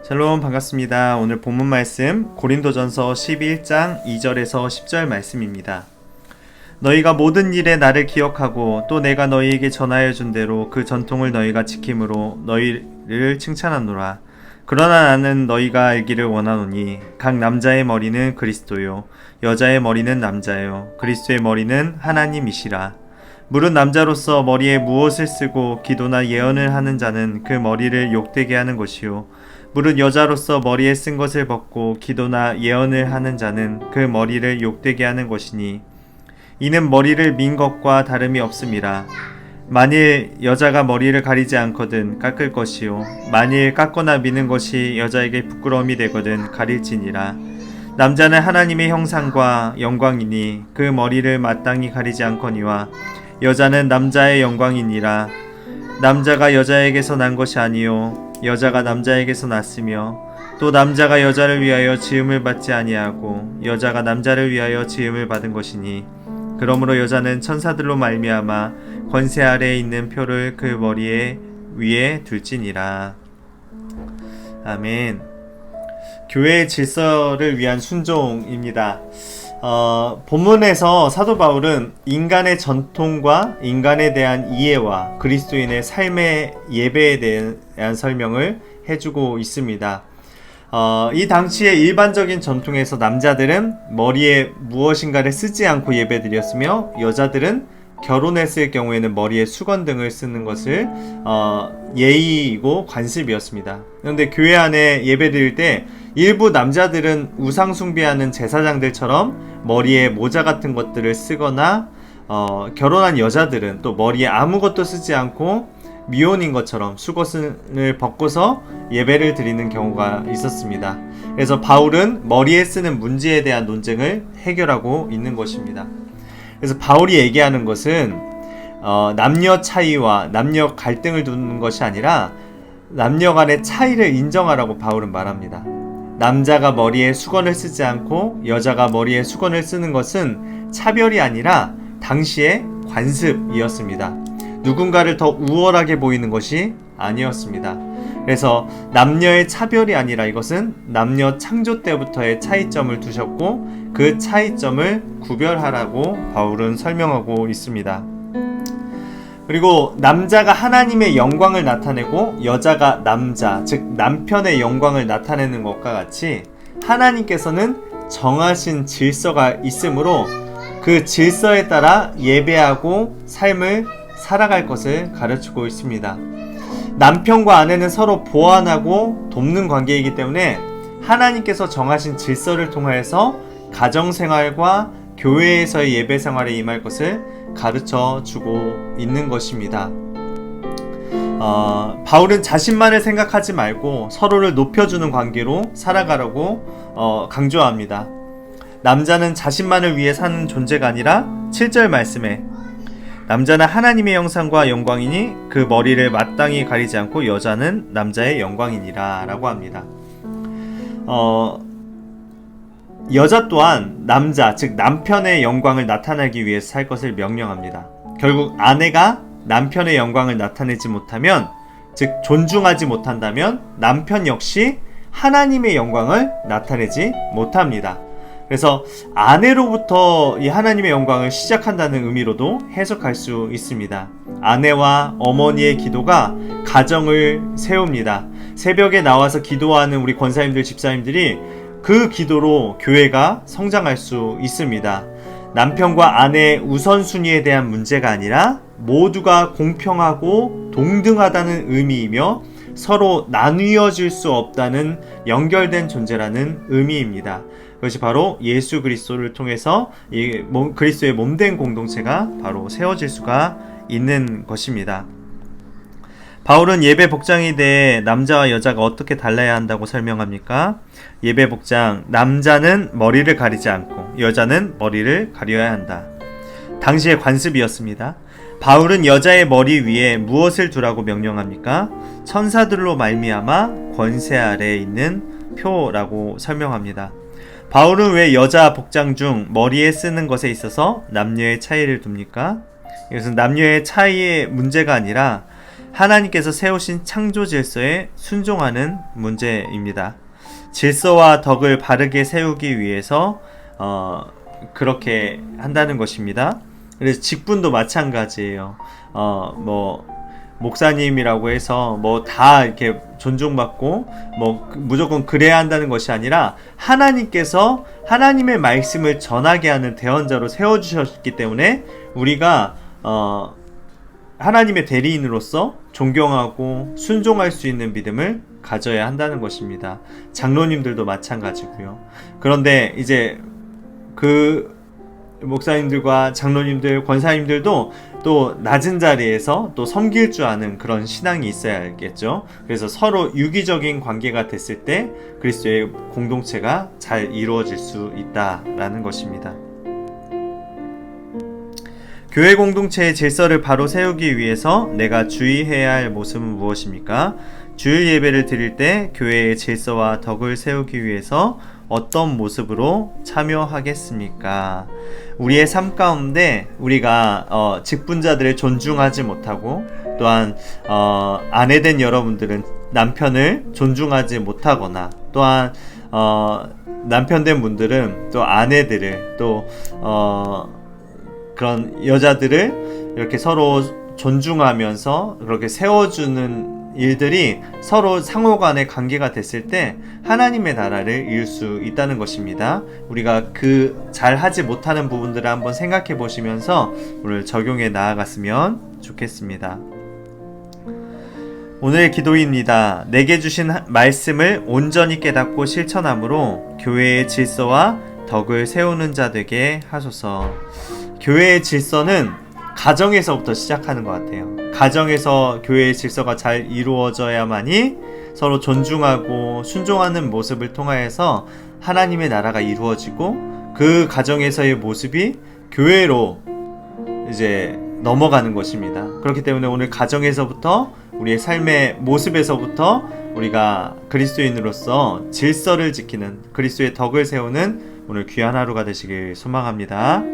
샬롬 반갑습니다. 오늘 본문 말씀 고린도전서 11장 2절에서 10절 말씀입니다. 너희가 모든 일에 나를 기억하고 또 내가 너희에게 전하여 준 대로 그 전통을 너희가 지킴으로 너희를 칭찬하노라. 그러나 나는 너희가 알기를 원하노니 각 남자의 머리는 그리스도요 여자의 머리는 남자요 그리스도의 머리는 하나님이시라. 물은 남자로서 머리에 무엇을 쓰고 기도나 예언을 하는 자는 그 머리를 욕되게 하는 것이요 물은 여자로서 머리에 쓴 것을 벗고 기도나 예언을 하는 자는 그 머리를 욕되게 하는 것이니 이는 머리를 민 것과 다름이 없음이라. 만일 여자가 머리를 가리지 않거든 깎을 것이요 만일 깎거나 미는 것이 여자에게 부끄러움이 되거든 가릴지니라. 남자는 하나님의 형상과 영광이니 그 머리를 마땅히 가리지 않거니와 여자는 남자의 영광이니라. 남자가 여자에게서 난 것이 아니요 여자가 남자에게서 났으며 또 남자가 여자를 위하여 지음을 받지 아니하고 여자가 남자를 위하여 지음을 받은 것이니 그러므로 여자는 천사들로 말미암아 권세 아래에 있는 표를 그 머리 위에 둘지니라. 아멘. 교회의 질서를 위한 순종입니다. 본문에서 사도 바울은 인간의 전통과 인간에 대한 이해와 그리스도인의 삶의 예배에 대한 설명을 해주고 있습니다. 이 당시의 일반적인 전통에서 남자들은 머리에 무엇인가를 쓰지 않고 예배드렸으며 여자들은 결혼했을 경우에는 머리에 수건 등을 쓰는 것을 예의이고 관습이었습니다. 그런데 교회 안에 예배드릴 때 일부 남자들은 우상 숭배하는 제사장들처럼 머리에 모자 같은 것들을 쓰거나 결혼한 여자들은 또 머리에 아무것도 쓰지 않고 미혼인 것처럼 수건을 벗고서 예배를 드리는 경우가 있었습니다. 그래서 바울은 머리에 쓰는 문제에 대한 논쟁을 해결하고 있는 것입니다. 그래서 바울이 얘기하는 것은 남녀 차이와 남녀 갈등을 두는 것이 아니라 남녀 간의 차이를 인정하라고 바울은 말합니다. 남자가 머리에 수건을 쓰지 않고 여자가 머리에 수건을 쓰는 것은 차별이 아니라 당시의 관습이었습니다. 누군가를 더 우월하게 보이는 것이 아니었습니다. 그래서 남녀의 차별이 아니라 이것은 남녀 창조 때부터의 차이점을 두셨고 그 차이점을 구별하라고 바울은 설명하고 있습니다. 그리고 남자가 하나님의 영광을 나타내고 여자가 남자, 즉 남편의 영광을 나타내는 것과 같이 하나님께서는 정하신 질서가 있으므로 그 질서에 따라 예배하고 삶을 살아갈 것을 가르치고 있습니다. 남편과 아내는 서로 보완하고 돕는 관계이기 때문에 하나님께서 정하신 질서를 통해서 가정생활과 교회에서의 예배생활에 임할 것을 가르쳐 주고 있는 것입니다. 바울은 자신만을 생각하지 말고 서로를 높여주는 관계로 살아가라고 강조합니다. 남자는 자신만을 위해 사는 존재가 아니라 7절 말씀에 남자는 하나님의 형상과 영광이니 그 머리를 마땅히 가리지 않고 여자는 남자의 영광이니라 라고 합니다. 여자 또한 남자, 즉 남편의 영광을 나타내기 위해서 살 것을 명령합니다. 결국 아내가 남편의 영광을 나타내지 못하면, 즉 존중하지 못한다면 남편 역시 하나님의 영광을 나타내지 못합니다. 그래서 아내로부터 이 하나님의 영광을 시작한다는 의미로도 해석할 수 있습니다. 아내와 어머니의 기도가 가정을 세웁니다. 새벽에 나와서 기도하는 우리 권사님들, 집사님들이 그 기도로 교회가 성장할 수 있습니다. 남편과 아내의 우선순위에 대한 문제가 아니라 모두가 공평하고 동등하다는 의미이며 서로 나뉘어질 수 없다는 연결된 존재라는 의미입니다. 그것이 바로 예수 그리스도를 통해서 이 그리스도의 몸된 공동체가 바로 세워질 수가 있는 것입니다. 바울은 예배 복장에 대해 남자와 여자가 어떻게 달라야 한다고 설명합니까? 예배 복장, 남자는 머리를 가리지 않고 여자는 머리를 가려야 한다. 당시의 관습이었습니다. 바울은 여자의 머리 위에 무엇을 두라고 명령합니까? 천사들로 말미암아 권세 아래에 있는 표라고 설명합니다. 바울은 왜 여자 복장 중 머리에 쓰는 것에 있어서 남녀의 차이를 둡니까? 이것은 남녀의 차이의 문제가 아니라 하나님께서 세우신 창조 질서에 순종하는 문제입니다. 질서와 덕을 바르게 세우기 위해서 그렇게 한다는 것입니다. 그래서 직분도 마찬가지예요. 목사님이라고 해서 다 이렇게 존중받고 무조건 그래야 한다는 것이 아니라 하나님께서 하나님의 말씀을 전하게 하는 대언자로 세워주셨기 때문에 우리가 하나님의 대리인으로서 존경하고 순종할 수 있는 믿음을 가져야 한다는 것입니다. 장로님들도 마찬가지고요. 그런데 이제 그 목사님들과 장로님들, 권사님들도 또 낮은 자리에서 또 섬길 줄 아는 그런 신앙이 있어야겠죠. 그래서 서로 유기적인 관계가 됐을 때 그리스도의 공동체가 잘 이루어질 수 있다라는 것입니다. 교회 공동체의 질서를 바로 세우기 위해서 내가 주의해야 할 모습은 무엇입니까? 주일 예배를 드릴 때 교회의 질서와 덕을 세우기 위해서 어떤 모습으로 참여하겠습니까? 우리의 삶 가운데 우리가 직분자들을 존중하지 못하고 또한 아내된 여러분들은 남편을 존중하지 못하거나 또한 남편된 분들은 또 아내들을 또 그런 여자들을 이렇게 서로 존중하면서 그렇게 세워주는 일들이 서로 상호간의 관계가 됐을 때 하나님의 나라를 이룰 수 있다는 것입니다. 우리가 그 잘하지 못하는 부분들을 한번 생각해 보시면서 오늘 적용해 나아갔으면 좋겠습니다. 오늘의 기도입니다. 내게 주신 말씀을 온전히 깨닫고 실천함으로 교회의 질서와 덕을 세우는 자 되게 하소서. 교회의 질서는 가정에서부터 시작하는 것 같아요. 가정에서 교회의 질서가 잘 이루어져야만이 서로 존중하고 순종하는 모습을 통하여서 하나님의 나라가 이루어지고 그 가정에서의 모습이 교회로 이제 넘어가는 것입니다. 그렇기 때문에 오늘 가정에서부터 우리의 삶의 모습에서부터 우리가 그리스도인으로서 질서를 지키는 그리스도의 덕을 세우는 오늘 귀한 하루가 되시길 소망합니다.